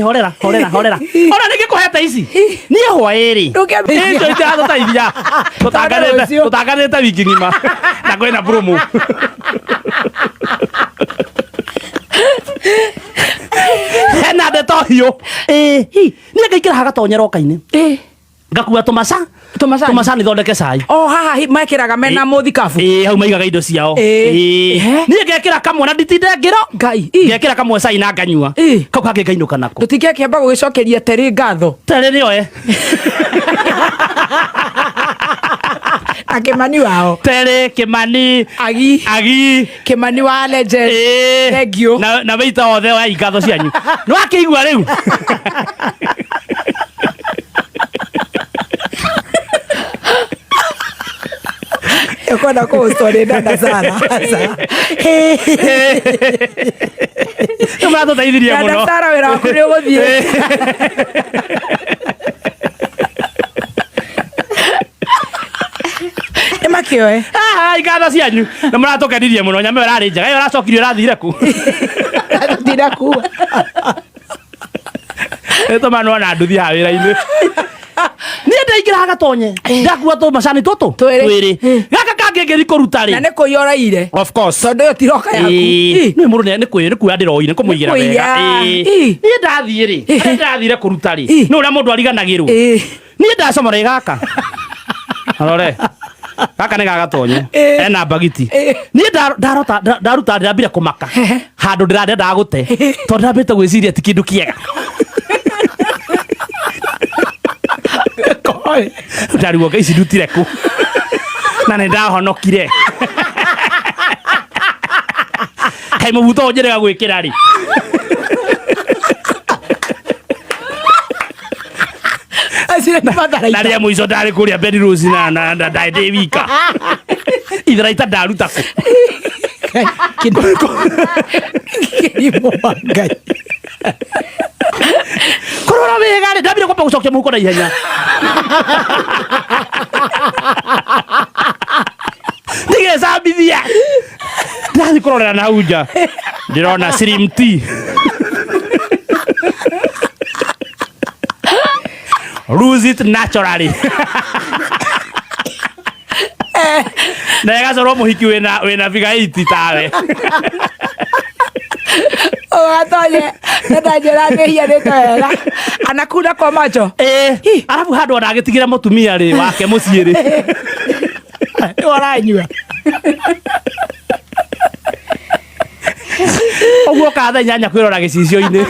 horera. Ona ningikuhete ici. Ni hwairi. Ndio itago taithia. Tutaganete wiki ngima. Na kwena promo. Hena ndeto hiyo. Ni ngaikira Gatonye roka-ini. Ngakua tumasa ni thondeke cai. Haha makiraga mena muthikabu. Hau maigaga indo ciao. Ni ngekira kamwe na nditinde ngiro. Ngai. Ngekira kamwe cai na nganyua. Kau kangä ngainũka nako. Tutingĩkĩamba gũgĩcokeria Terĩ ngatho. Terĩ nĩoe. Akĩmani wao. Terĩ, Kĩmani, Agi. Kĩmani wa legend. Thank you. Na weita othe wa ngatho cianyu. Nĩ wakĩigua rĩu. Kwenda kustory dada sana. Tuma tutaithiria muno. Dada Sara wira waku ni uguthie. Emakioe. Igatho cianyu. Na mũratũkenirie mũno nyame ĩrarĩ njega. Ĩyo ũracokirio ũrathire ku. Ndira ku. Tũmanwo na nduthi ha wĩra-inĩ. Niĩ ndaingĩra Gatonye. Ndakua tũmacani tũtũ. Twĩrĩ. Gaka kangĩ ngĩthi kũruta rĩ. Na nĩ kũiyũraire. Of course. Tondũ ĩyo ti roka yaku. Nĩ mũndũ nĩ kuoya ndĩroire kũmũigĩra wega. Niĩ ndathiĩ rĩ. Ndathire kũruta rĩ. Nĩ ũrĩa mũndũ ariganagĩrwo. Niĩ ndacomora gaka. Arore. Gaka nĩ Gatonye. Ena bagiti. Niĩ ndaruta ndambire kũmaka. Handũ ndĩrenda gũte. Tondũ ndambĩte gwĩciria ti kĩndũ kĩega. Ndaruo ici ndutire ku. Na nĩ ndahonokire. Kaĩ mũbuto njĩrega gwĩkĩra rĩ. Na rĩa mũico ndarĩ kũrĩa Benny Rose na ndaĩ ndĩ wika. Itharaita ndaruta ku. Kĩrimo Ngai. Kurora wega rĩ ndambire kwamba gũcokia mũhuko na ihenya. Ndigecambithia. Ndathi kũrorera na nja. Ndĩrona Slim T. Lose it naturally. Na ĩgacorwo mũhiki wĩna figure 8 tawe. Gatonye ndajera ngehia nĩ wega. Anakunda kwa macho. Alafu handũ ona agĩtigĩra mũtumia rĩ wake mũciĩ rĩ. Waranyua. Ũguo katha nyanya kwĩrora gĩcicio-inĩ.